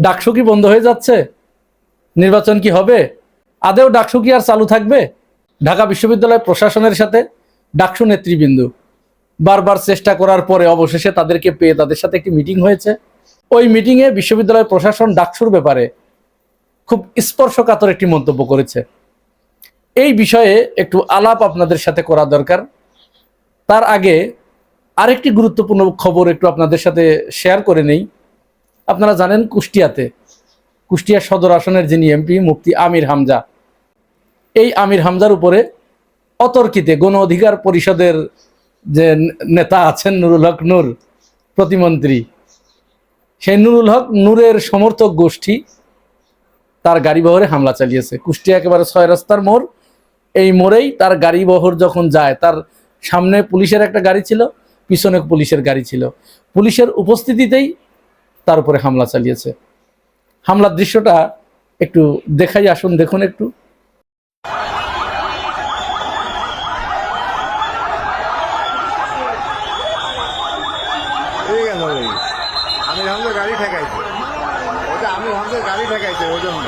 ডাকসু কি বন্ধ হয়ে যাচ্ছে? নির্বাচন কি হবে? আদেও ডাকসু কি আর চালু থাকবে? ঢাকা বিশ্ববিদ্যালয় প্রশাসনের সাথে ডাকসু নেতৃবৃন্দ বারবার চেষ্টা করার পরে অবশেষে তাদেরকে পেয়ে তাদের সাথে একটি মিটিং হয়েছে। ওই মিটিংয়ে বিশ্ববিদ্যালয় প্রশাসন ডাকসুর ব্যাপারে খুব স্পর্শকাতর একটি মন্তব্য করেছে। এই বিষয়ে একটু আলাপ আপনাদের সাথে করা দরকার। তার আগে আরেকটি গুরুত্বপূর্ণ খবর একটু আপনাদের সাথে শেয়ার করে নেই। আপনারা জানেন কুষ্টিয়া সদর আসনের যিনি এমপি মুফতি আমির হামজা, এই আমির হামজার উপরে অতর্কিতে গণ অধিকার পরিষদের যে নেতা আছেন নুরুল হক নূর প্রতিমন্ত্রী, সেই নুরুল হক নূরের সমর্থক গোষ্ঠী তার গাড়িবহরে হামলা চালিয়েছে। কুষ্টিয়া একেবারে 6 রাস্তার মোড়, এই মোড়েই তার গাড়িবহর যখন যায়, তার সামনে পুলিশের একটা গাড়ি ছিল, পিছনে পুলিশের গাড়ি ছিল, পুলিশের উপস্থিতিতেই তার উপরে হামলা চালিয়েছে। হামলার দৃশ্যটা একটু দেখাই, আসুন দেখুন একটু। আমি হামজার গাড়ি ঠেকাইছে, ওটা আমি হামজার গাড়ি ঠেকাইছে ওই জন্য।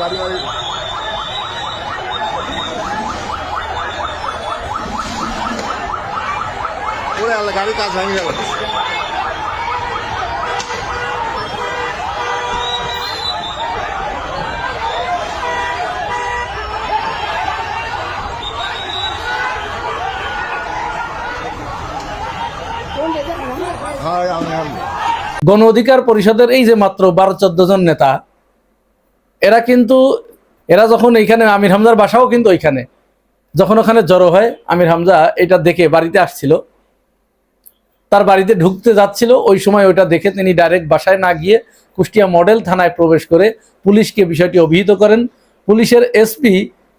বাড়ি বাড়ি ওরে আল্লাহ, গাড়ি কাজ ভাঙে গেল। গণ অধিকার পরিষদের এই যে মাত্র 12-14 জন নেতা, এরা যখন এইখানে আমির হামজার বাসাও কিন্তু ওইখানে, যখন ওখানে জড়ো হয়, আমির হামজা এটা দেখে বাড়িতে আসছিল, তার বাড়িতে ঢুকতে যাচ্ছিল, ওই সময় ওইটা দেখে তিনি ডাইরেক্ট বাসায় না গিয়ে কুষ্টিয়া মডেল থানায় প্রবেশ করে পুলিশকে বিষয়টি অভিহিত করেন। পুলিশের এসপি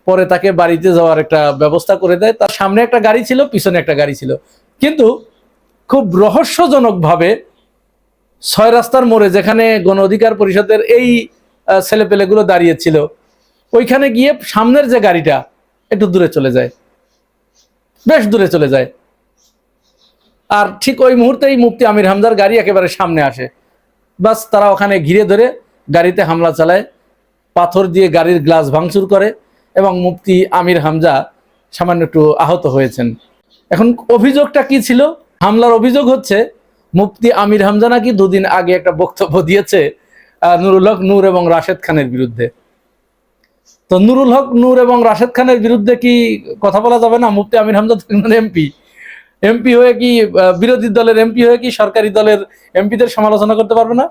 পরে তাকে বাড়িতে যাওয়ার একটা ব্যবস্থা করে দেয়। তার সামনে একটা গাড়ি ছিল, পিছনে একটা গাড়ি ছিল, কিন্তু খুব রহস্যজনকভাবে 6 রাস্তার মোড়ে যেখানে গণ অধিকার পরিষদের এই ছেলেপেলেগুলো দাঁড়িয়েছিল, ওইখানে গিয়ে সামনের যে গাড়িটা একটু দূরে চলে যায়, বেশ দূরে চলে যায়। আর ঠিক ওই মুহূর্তেই মুফতি আমির হামজার গাড়ি একেবারে সামনে আসে। বাস তারা ওখানে ঘিরে ধরে গাড়িতে হামলা চালায়, পাথর দিয়ে গাড়ির গ্লাস ভাঙচুর করে এবং মুফতি আমির হামজা সামান্য একটু আহত হয়েছেন। এখন অভিযোগটা কি ছিল? হামলার অভিযোগ হচ্ছে মুফতি আমির হামজা নাকি 2 দিন আগে একটা বক্তব্য দিয়েছে নুরুল হক নূর এবং রাশেদ খানের বিরুদ্ধে। তো নুরুল হক নূর এবং রাশেদ খানের বিরুদ্ধে কি কথা বলা যাবে না? মুফতি আমির হামজা এমপি হয়ে কি, বিরোধী দলের এমপি হয়ে কি সরকারি দলের এমপিদের সমালোচনা করতে পারবে না?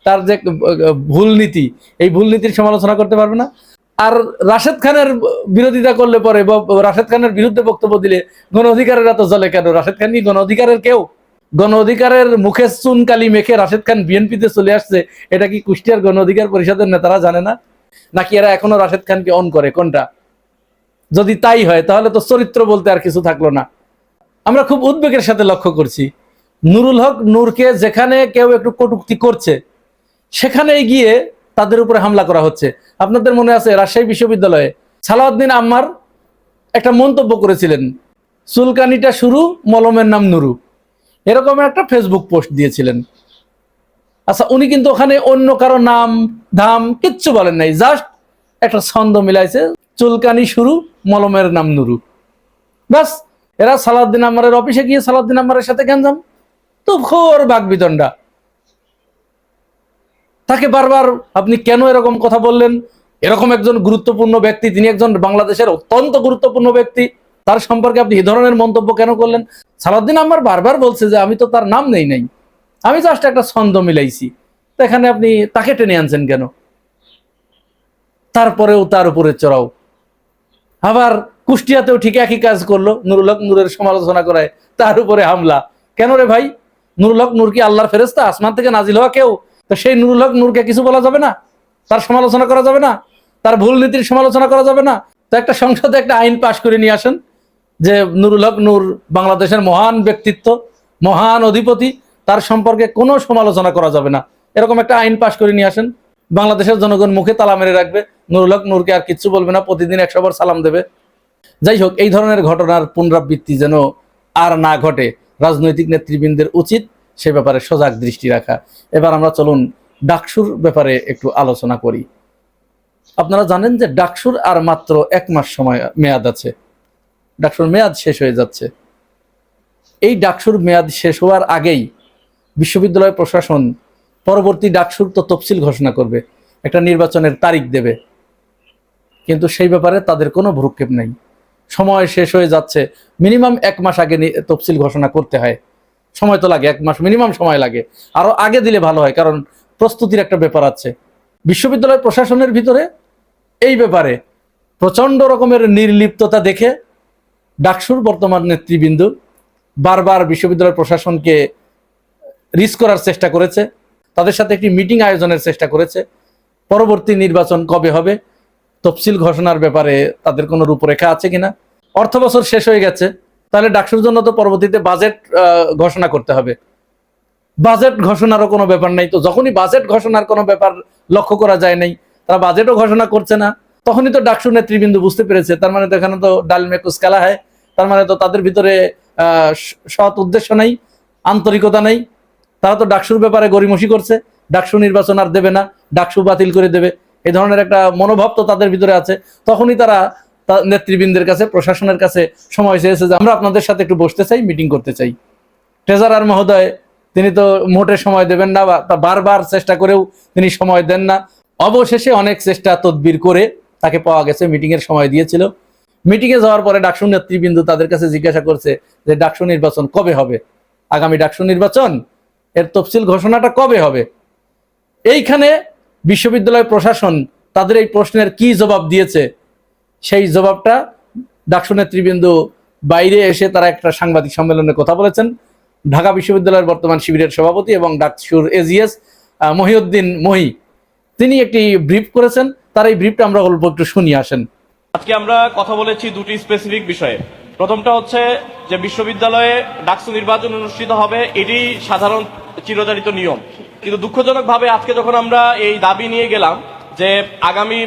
তার যে ভুল নীতি, এই ভুল নীতির সমালোচনা করতে পারবে না? আর রাশেদ খানের বিরোধিতা করলে পরে, রাশেদ খানের বিরুদ্ধে বক্তব্য দিলে গণ অধিকারেরা তো জ্বলে কেন? রাশেদ খান কি গণ অধিকারের কেউ? গণ অধিকারের মুখে চুনকালি মেখে রাশেদ খান বিএনপিতে চলে আসছে, এটা কি কুষ্টিয়ার গণ অধিকার পরিষদের নেতারা জানে না? নাকি এরা এখনো রাশেদ খানকে অন করে? কোনটা? যদি তাই হয় তাহলে তো চরিত্র বলতে আর কিছু থাকলো না। আমরা খুব উদ্বেগের সাথে লক্ষ্য করছি, নুরুল হক নূরকে যেখানে কেউ একটু কটূক্তি করছে, সেখানেই গিয়ে তাদের উপরে হামলা করা হচ্ছে। আপনাদের মনে আছে রাজশাহী বিশ্ববিদ্যালয়ে সালাউদ্দিন আম্মার একটা মন্তব্য করেছিলেন, চুলকানিটা শুরু, মলমের নাম নুরু, এরকম একটা ফেসবুক পোস্ট দিয়েছিলেন। আচ্ছা, উনি কিন্তু ওখানে অন্য কারো নাম ধাম কিচ্ছু বলেন নাই, জাস্ট একটা ছন্দ মিলাইছে, চুলকানি শুরু, মলমের নাম নুরু, ব্যাস। এরা সালাউদ্দিন আম্মারের অফিসে গিয়ে সালাউদ্দিন আম্মারের সাথে গেঞ্জাম, তো ঘোর বাকবিতণ্ডা। তাকে বারবার আপনি কেন এরকম কথা বললেন? এরকম একজন গুরুত্বপূর্ণ ব্যক্তি, তিনি একজন বাংলাদেশের অত্যন্ত গুরুত্বপূর্ণ ব্যক্তি, তার সম্পর্কে আপনি এই ধরনের মন্তব্য কেন করলেন? সালাউদ্দিন আম্মার বারবার বলছে যে আমি তো তার নাম নেই, আমি জাস্ট একটা ছন্দ মিলাইছি, তো এখানে আপনি তাকে টেনে আনছেন কেন? তারপরেও তার উপরে চড়াও। আবার কুষ্টিয়াতেও ঠিক একই কাজ করলো, নুরুল হক নূরের সমালোচনা করায় তার উপরে হামলা। কেন রে ভাই? নুরুল হক নূর কি আল্লাহর ফেরেশতা, আসমান থেকে নাজিল হওয়া কেউ? তো সেই নুরুল হক নূরকে কিছু বলা যাবে না? তার সমালোচনা করা যাবে না? তার ভুল নীতির সমালোচনা করা যাবে না? তো একটা সংসদে একটা আইন পাশ করে নিয়ে আসেন যে নুরুল হক নূর বাংলাদেশের মহান ব্যক্তিত্ব, মহান অধিপতি, তার সম্পর্কে কোনো সমালোচনা করা যাবে না, এরকম একটা আইন পাশ করে নিয়ে আসেন। বাংলাদেশের জনগণ মুখে তালা মেরে রাখবে, নুরুল হক নূরকে আর কিচ্ছু বলবে না, প্রতিদিন 100 বার সালাম দেবে। যাই হোক, এই ধরনের ঘটনার পুনরাবৃত্তি যেন আর না ঘটে রাজনৈতিক নেতৃবৃন্দের উচিত সে ব্যাপারে সজাগ দৃষ্টি রাখা। এবার আমরা চলুন ডাকসুর ব্যাপারে একটু আলোচনা করি। আপনারা জানেন যে ডাকসুর আর মাত্র 1 মাস সময় মেয়াদ আছে, ডাকসুর মেয়াদ শেষ হয়ে যাচ্ছে। এই ডাকসুর মেয়াদ শেষ হওয়ার আগেই বিশ্ববিদ্যালয় প্রশাসন পরবর্তী ডাকসুর তো তফসিল ঘোষণা করবে, একটা নির্বাচনের তারিখ দেবে, কিন্তু সেই ব্যাপারে তাদের কোনো ভ্রুক্ষেপ নেই। সময় শেষ হয়ে যাচ্ছে, মিনিমাম 1 মাস আগে তফসিল ঘোষণা করতে হয়। সময় তো লাগে, 1 মাস মিনিমাম সময় লাগে, আরো আগে দিলে ভালো হয়, কারণ প্রস্তুতির একটা ব্যাপার আছে। বিশ্ববিদ্যালয় প্রশাসনের ভিতরে এই ব্যাপারে প্রচন্ড রকমের নির্লিপ্ততা দেখে ডাকসুর বর্তমান নেতৃবৃন্দ বারবার বিশ্ববিদ্যালয় প্রশাসনকে রিস্ক করার চেষ্টা করেছে, তাদের সাথে একটি মিটিং আয়োজনের চেষ্টা করেছে। পরবর্তী নির্বাচন কবে হবে, তফসিল ঘোষণার ব্যাপারে তাদের কোনো রূপরেখা আছে কিনা। অর্থ বছর শেষ হয়ে গেছে, তাহলে ডাকসুর জন্য তো পরবর্তীতে বাজেট ঘোষণা করতে হবে। বাজেট ঘোষণারও কোনো ব্যাপার নাই, তো যখনই বাজেট ঘোষণার কোনো ব্যাপার লক্ষ্য করা যায় নাই, তারা বাজেটও ঘোষণা করছে না, তখনই তো ডাকসুর নেতৃবৃন্দ বুঝতে পেরেছে তার মানে তো এখানে তো ডাল মে কুছ কালা হয়, তার মানে তো তাদের ভিতরে সৎ উদ্দেশ্য নাই, আন্তরিকতা নেই। তারা তো ডাকসুর ব্যাপারে গড়িমসি করছে, ডাকসু নির্বাচন আর দেবে না, ডাকসু বাতিল করে দেবে, এই ধরনের একটা মনোভাব তো তাদের ভিতরে আছে। তখনই তারা নেতৃবৃন্দের কাছে, প্রশাসনের কাছে সময় চেয়েছে যে আমরা আপনাদের সাথে একটু বসতে চাই, মিটিং করতে চাই। ট্রেজারার মহোদয় তিনি তো মোটে সময় দেবেন না, বা বারবার চেষ্টা করেও তিনি সময় দেন না। অবশেষে অনেক চেষ্টা তদবির করে তাকে পাওয়া গেছে, মিটিং এর সময় দিয়েছিল। মিটিং এ যাওয়ার পরে ডাকসু নেতৃবৃন্দ তাদের কাছে জিজ্ঞাসা করছে যে ডাকসু নির্বাচন কবে হবে, আগামী ডাকসু নির্বাচন এর তফসিল ঘোষণাটা কবে হবে। এইখানে বিশ্ববিদ্যালয় প্রশাসন তাদের এই প্রশ্নের কি জবাব দিয়েছে, সেই জবাবটা ডাকসু নেতৃবৃন্দ বাইরে এসে তারা একটা সাংবাদিক সম্মেলনে কথা বলেছেন। ঢাকা বিশ্ববিদ্যালয়ের বর্তমান শিবিরের সভাপতি এবং ডাকসুর এজিএস মহিউদ্দিন মহি, তিনি একটি ব্রিফ করেছেন। তার এই ব্রিফটা আমরা অল্প একটু শুনিয়ে আসেন। আজকে আমরা কথা বলেছি দুটি স্পেসিফিক বিষয়ে। প্রথমটা হচ্ছে যে বিশ্ববিদ্যালয়ে ডাকসু নির্বাচন অনুষ্ঠিত হবে, এটি সাধারণ চিরচারিত নিয়ম, কিন্তু দুঃখজনকভাবে আজকে যখন আমরা এই দাবি নিয়ে গেলাম যে আগামী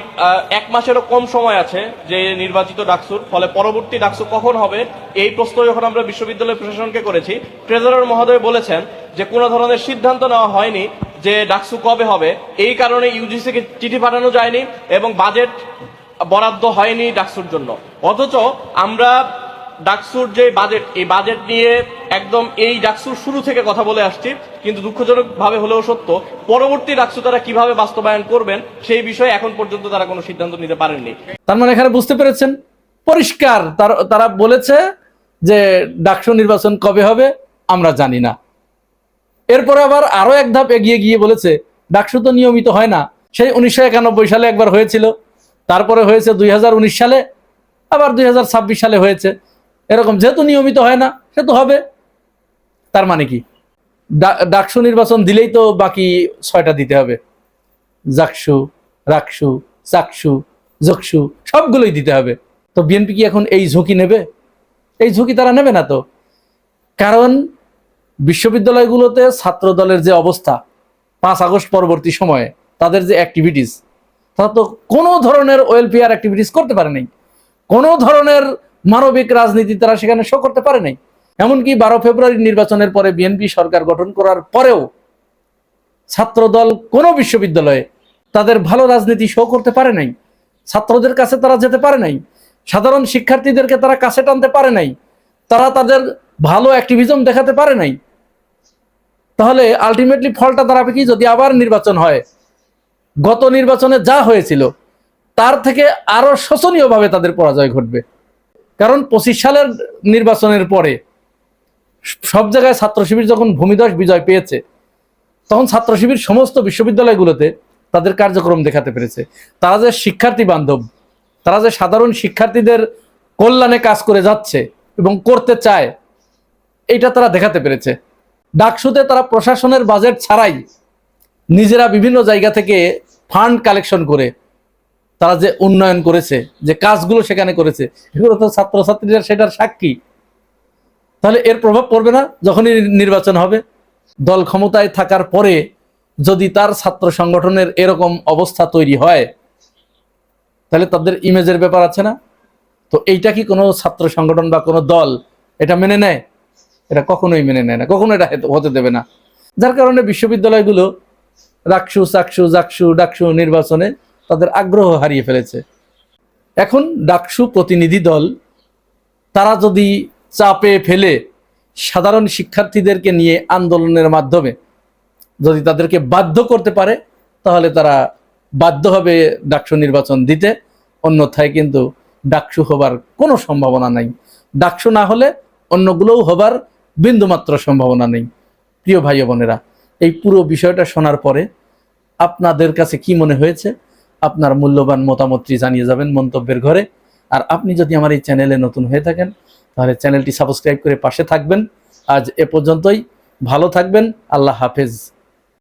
1 মাসেরও কম সময় আছে যে নির্বাচিত ডাকসুর, ফলে পরবর্তী ডাকসু কখন হবে এই প্রশ্ন যখন আমরা বিশ্ববিদ্যালয় প্রশাসনকে করেছি, ট্রেজারার মহোদয় বলেছেন যে কোনো ধরনের সিদ্ধান্ত নেওয়া হয়নি যে ডাকসু কবে হবে, এই কারণে ইউজিসিকে চিঠি পাঠানো যায়নি এবং বাজেট বরাদ্দ হয়নি ডাকসুর জন্য। অথচ আমরা ডাকসুর যে বাজেট, এই বাজেট নিয়ে একদম এই ডাকসুর শুরু থেকে কথা বলে আসছি, কিন্তু দুঃখজনক ভাবে হলেও সত্য, পরবর্তী ডাকসু তারা কিভাবে বাস্তবায়ন করবেন সেই বিষয়ে এখন পর্যন্ত তারা কোনো সিদ্ধান্ত নিতে পারেননি। তার মানে এখানে বুঝতে পেরেছেন, পরিষ্কার তারা বলেছে যে ডাকসু নির্বাচন কবে হবে আমরা জানি না। এরপরে আবার আরো এক ধাপ এগিয়ে গিয়ে বলেছে ডাকসু তো নিয়মিত হয় না, সেই 1991 সালে একবার হয়েছিল, তারপরে হয়েছে 2019 সালে, আবার 2026 সালে হয়েছে। এরকম যেহেতু নিয়মিত হয় না সেহেতু হবে। তার মানে কি ডাকসু নির্বাচন দিলেই তো বাকি 6টা দিতে হবে, জাকসু, রাকসু, চাকসু, জকসু সবগুলোই দিতে হবে। তো বিএনপি কি এখন এই ঝুঁকি নেবে? এই ঝুঁকি তারা নেবে না তো, কারণ বিশ্ববিদ্যালয়গুলোতে ছাত্র দলের যে অবস্থা 5 আগস্ট পরবর্তী সময়ে তাদের যে অ্যাক্টিভিটিস, তারা তো কোনো ধরনের ওয়েলফেয়ার অ্যাক্টিভিটিস করতে পারে নাই, কোনো ধরনের মানবিক রাজনীতি তারা সেখানে শো করতে পারে নাই। এমনকি 12 ফেব্রুয়ারি নির্বাচনের পরে বিএনপি সরকার গঠন করার পরেও ছাত্রদল কোনো বিশ্ববিদ্যালয়ে তাদের ভালো রাজনীতি শো করতে পারে নাই, ছাত্রদের কাছে তারা যেতে পারে নাই, সাধারণ শিক্ষার্থীদেরকে তারা কাছে টানতে পারে নাই, তারা তাদের ভালো অ্যাক্টিভিজম দেখাতে পারে নাই। তাহলে আলটিমেটলি ফলটা দাঁড়াবে কি, যদি আবার নির্বাচন হয় গত নির্বাচনে যা হয়েছিল তার থেকে আরো শোচনীয়ভাবে তাদের পরাজয় ঘটবে। কারণ 25 সালের নির্বাচনের পরে সব জায়গায় ছাত্র শিবির যখন ভূমিধস বিজয় পেয়েছে, তখন ছাত্র শিবির সমস্ত বিশ্ববিদ্যালয়গুলোতে তাদের কার্যক্রম দেখাতে পেরেছে। তারা যে শিক্ষার্থী বান্ধব, তারা যে সাধারণ শিক্ষার্থীদের কল্যাণে কাজ করে যাচ্ছে এবং করতে চায়, এইটা তারা দেখাতে পেরেছে। ডাকসুতে তারা প্রশাসনের বাজেট ছাড়াই নিজেরা বিভিন্ন জায়গা থেকে ফান্ড কালেকশন করে তারা যে উন্নয়ন করেছে, যে কাজগুলো সেখানে করেছে, এগুলো তো ছাত্রছাত্রীরা সেটার সাক্ষী। তাহলে এর প্রভাব পড়বে না যখনই নির্বাচন হবে? দল ক্ষমতায় থাকার পরে যদি তার ছাত্র সংগঠনের এরকম অবস্থা তৈরি হয়, তাহলে তাদের ইমেজের ব্যাপার আছে না? তো এইটা কি কোনো ছাত্র সংগঠন বা কোনো দল এটা মেনে নেয়? এটা কখনোই মেনে নেয় না, কখনো এটা হতে দেবে না। যার কারণে বিশ্ববিদ্যালয়গুলো ডাকসু নির্বাচনে তাদের আগ্রহ হারিয়ে ফেলেছে। এখন ডাকসু প্রতিনিধি দল তারা যদি চাপে ফেলে সাধারণ শিক্ষার্থীদেরকে নিয়ে আন্দোলনের মাধ্যমে যদি তাদেরকে বাধ্য করতে পারে, তাহলে তারা বাধ্য হবে ডাকসু নির্বাচন দিতে। অন্যথায় কিন্তু ডাকসু হবার কোনো সম্ভাবনা নাই। ডাকসু না হলে অন্যগুলোও হবার বিন্দুমাত্র সম্ভাবনা নেই। প্রিয় ভাই ও বোনেরা, এই পুরো বিষয়টা শোনার পরে আপনাদের কাছে কি মনে হয়েছে আপনার মূল্যবান মতামতটি জানিয়ে যাবেন মন্তব্যের ঘরে। আর আপনি যদি আমার এই চ্যানেলে নতুন হয়ে থাকেন তাহলে চ্যানেলটি সাবস্ক্রাইব করে পাশে থাকবেন। আজ এ পর্যন্তই, ভালো থাকবেন, আল্লাহ হাফেজ।